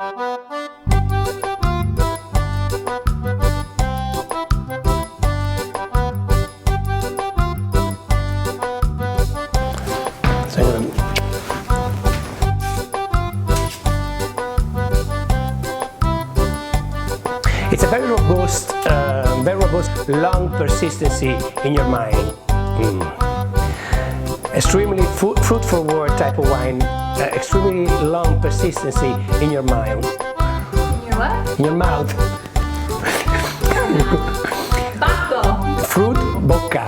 It's a very robust, long persistency in your mind. Extremely fruit-forward type of wine. Extremely long persistency in your mind. In your what? In your mouth. Bacco. Fruit bocca.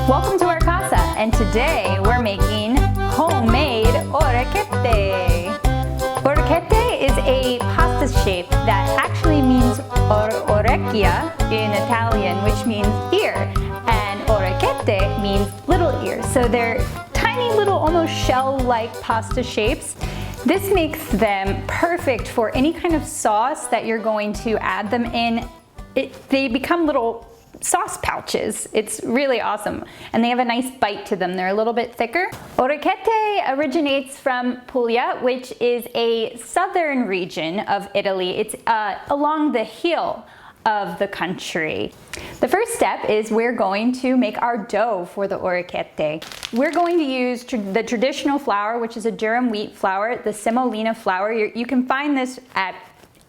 Welcome to our casa, and today we're making homemade orecchiette. Orecchiette is a pasta shape that actually means orecchia in Italian, which means ear, and orecchiette means little ear. So they're tiny little, almost shell-like pasta shapes. This makes them perfect for any kind of sauce that you're going to add them in. They become little sauce pouches. It's really awesome, and they have a nice bite to them. They're a little bit thicker. Orecchiette originates from Puglia, which is a southern region of Italy. It's along the hill of the country. The first step is we're going to make our dough for the orecchiette. We're going to use the traditional flour, which is a durum wheat flour, the semolina flour. You can find this at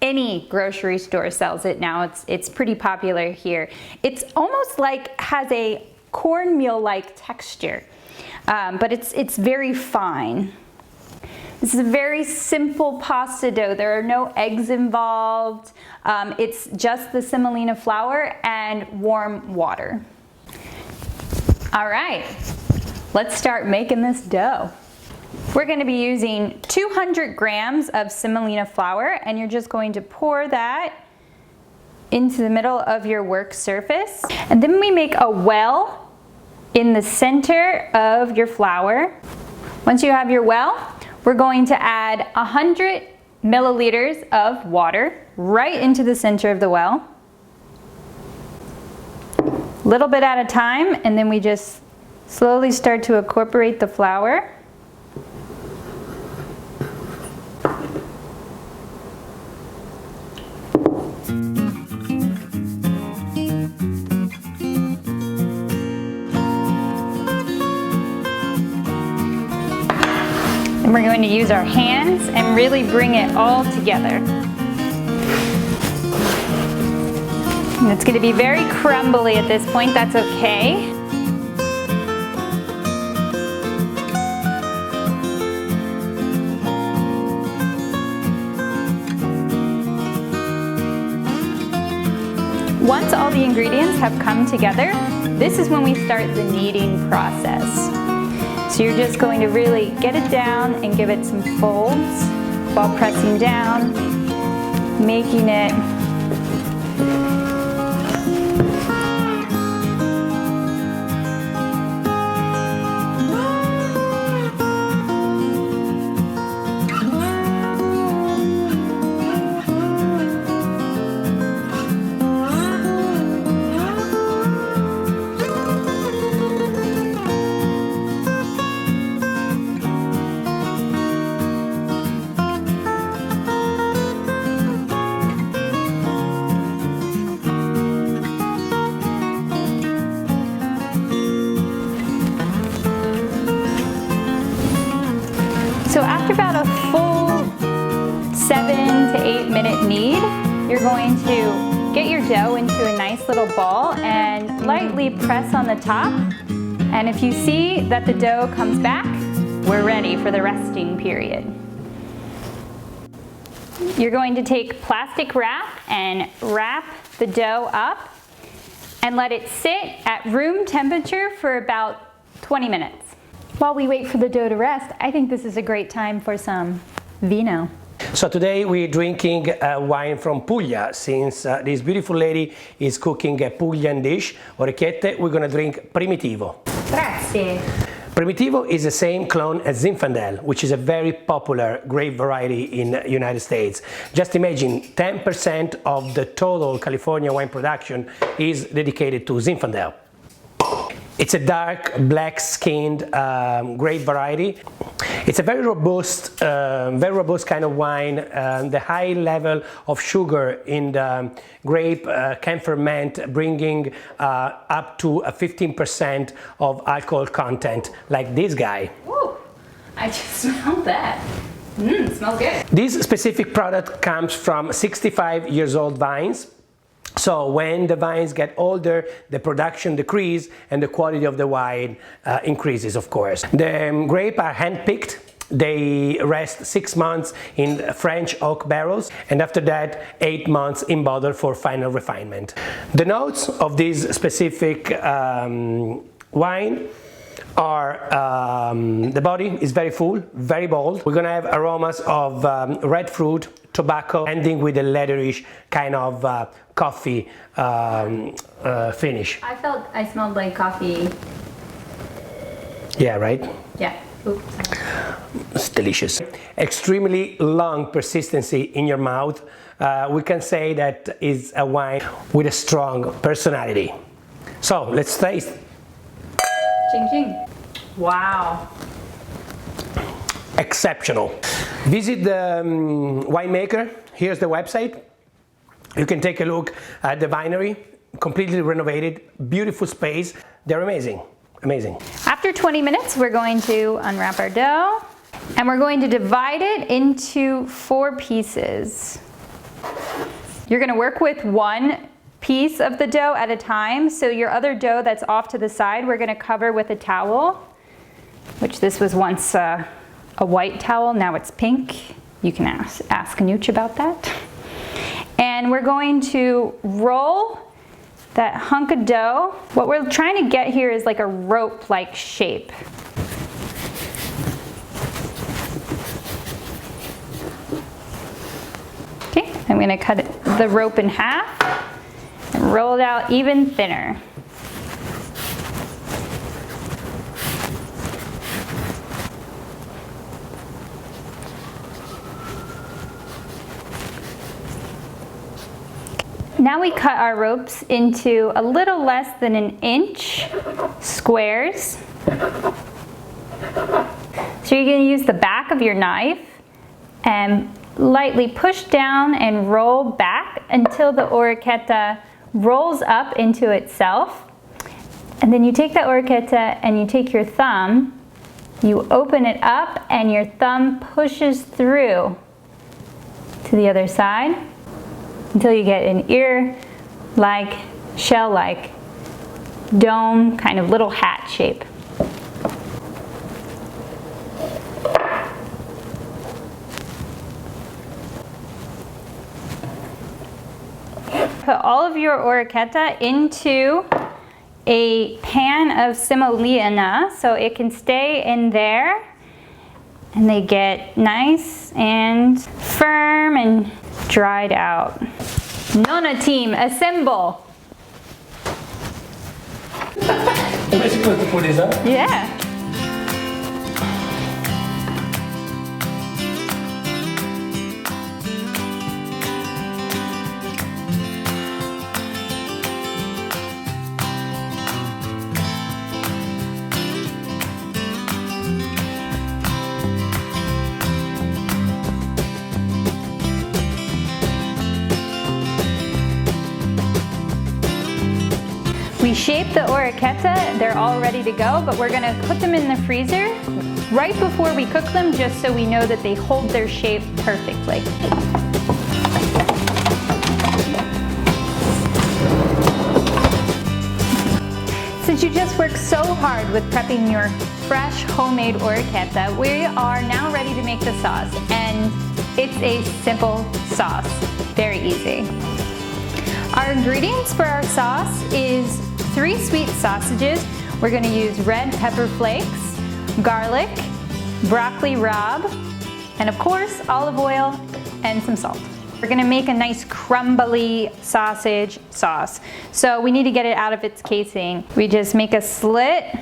any grocery store sells it now. It's pretty popular here. It's almost like has a cornmeal-like texture, but it's very fine. This is a very simple pasta dough. There are no eggs involved. It's just the semolina flour and warm water. All right, let's start making this dough. We're going to be using 200 grams of semolina flour, and you're just going to pour that into the middle of your work surface. And then we make a well in the center of your flour. Once you have your well, we're going to add 100 milliliters of water right into the center of the well. A little bit at a time, and then we just slowly start to incorporate the flour. And we're going to use our hands and really bring it all together. And it's going to be very crumbly at this point. That's okay. Once all the ingredients have come together, this is when we start the kneading process. So you're just going to really get it down and give it some folds while pressing down, making it So after about a full 7 to 8 minute knead, you're going to get your dough into a nice little ball and lightly press on the top. And if you see that the dough comes back, we're ready for the resting period. You're going to take plastic wrap and wrap the dough up and let it sit at room temperature for about 20 minutes. While we wait for the dough to rest, I think this is a great time for some vino. So today we're drinking wine from Puglia. Since this beautiful lady is cooking a Puglian dish, orecchiette, we're going to drink Primitivo. Grazie. Primitivo is the same clone as Zinfandel, which is a very popular grape variety in the United States. Just imagine 10% of the total California wine production is dedicated to Zinfandel. It's a dark, black-skinned grape variety. It's a very robust kind of wine. The high level of sugar in the grape can ferment, bringing up to a 15% of alcohol content, like this guy. Ooh, I just smelled that. It smells good. This specific product comes from 65 years old vines. So when the vines get older, the production decreases and the quality of the wine increases, of course. The grapes are hand-picked. They rest 6 months in French oak barrels, and after that 8 months in bottle for final refinement. The notes of this specific wine are, the body is very full, very bold. We're gonna have aromas of red fruit, tobacco, ending with a leatherish kind of coffee finish. I smelled like coffee. Yeah, right? Yeah. Oops. It's delicious. Extremely long persistency in your mouth. We can say that is a wine with a strong personality. So let's taste. Ching ching. Wow. Exceptional. Visit the winemaker. Here's the website. You can take a look at the winery, completely renovated, beautiful space. They're amazing, amazing. After 20 minutes, we're going to unwrap our dough and we're going to divide it into 4 pieces. You're gonna work with 1 piece of the dough at a time. So your other dough that's off to the side, we're gonna cover with a towel, which this was once a white towel, now it's pink. You can ask Nooch about that. And we're going to roll that hunk of dough. What we're trying to get here is like a rope-like shape. Okay, I'm gonna cut the rope in half and roll it out even thinner. Now we cut our ropes into a little less than 1 inch squares. So you're going to use the back of your knife and lightly push down and roll back until the orecchietta rolls up into itself. And then you take that orecchietta and you take your thumb, you open it up and your thumb pushes through to the other side until you get an ear-like, shell-like, dome, kind of little hat shape. Put all of your orecchietta into a pan of semolina so it can stay in there and they get nice and firm and dried out. Nonna team, assemble! Am I supposed to put this up? Yeah. We shape the orecchietta, they're all ready to go, but we're gonna put them in the freezer right before we cook them just so we know that they hold their shape perfectly. Since you just worked so hard with prepping your fresh homemade orecchietta, we are now ready to make the sauce, and it's a simple sauce, very easy. Our ingredients for our sauce is 3 sweet sausages. We're gonna use red pepper flakes, garlic, broccoli rabe, and of course, olive oil and some salt. We're gonna make a nice crumbly sausage sauce. So we need to get it out of its casing. We just make a slit,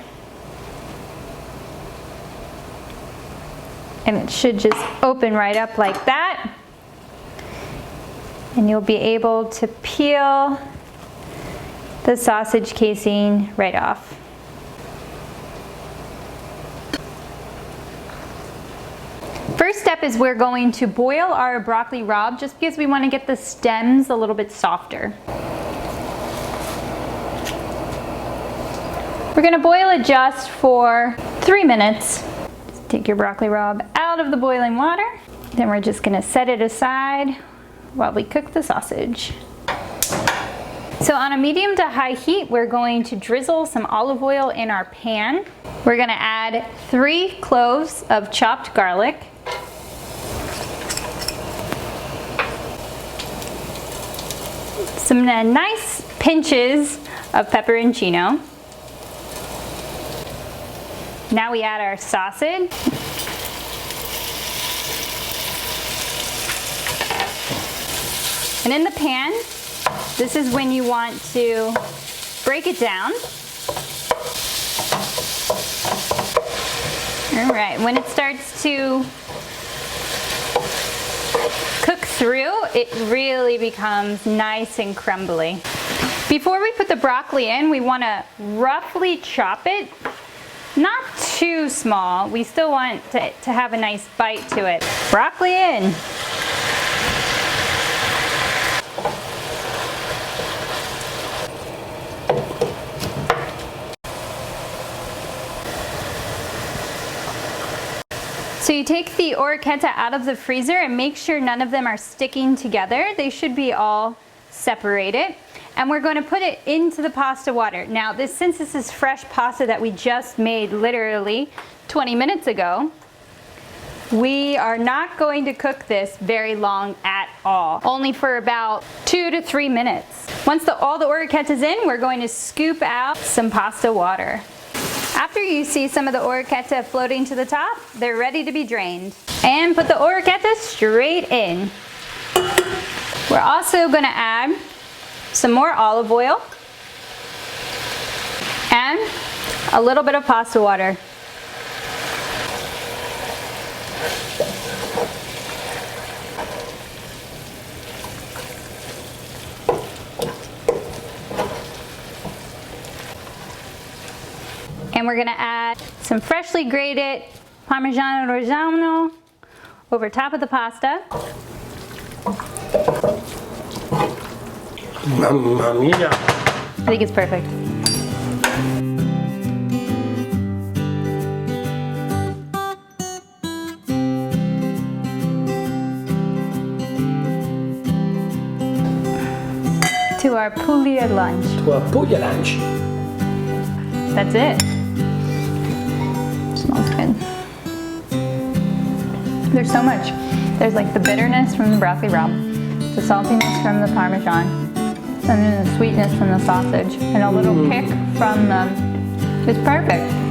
and it should just open right up like that. And you'll be able to peel the sausage casing right off. is we're going to boil our broccoli rabe just because we want to get the stems a little bit softer. We're going to boil it just for 3 minutes. Just take your broccoli rabe out of the boiling water. Then we're just going to set it aside while we cook the sausage. So on a medium to high heat, we're going to drizzle some olive oil in our pan. We're going to add 3 cloves of chopped garlic. Some nice pinches of pepperoncino. Now we add our sausage. And in the pan, this is when you want to break it down. All right, when it starts to cook through, it really becomes nice and crumbly. Before we put the broccoli in, we want to roughly chop it. Not too small. We still want to have a nice bite to it. Broccoli in. So you take the orecchiette out of the freezer and make sure none of them are sticking together. They should be all separated. And we're going to put it into the pasta water. Now, since this is fresh pasta that we just made literally 20 minutes ago, we are not going to cook this very long at all. Only for about 2 to 3 minutes. Once all the orecchiette is in, we're going to scoop out some pasta water. After you see some of the orecchiette floating to the top, they're ready to be drained. And put the orecchiette straight in. We're also going to add some more olive oil and a little bit of pasta water. And we're going to add some freshly grated Parmigiano Reggiano over top of the pasta. Mamma mia! I think it's perfect. To our Puglia lunch. To a Puglia lunch. That's it. Smells good. There's so much. There's like the bitterness from the broccoli rabe, the saltiness from the Parmesan, and then the sweetness from the sausage, and a little kick from it's perfect.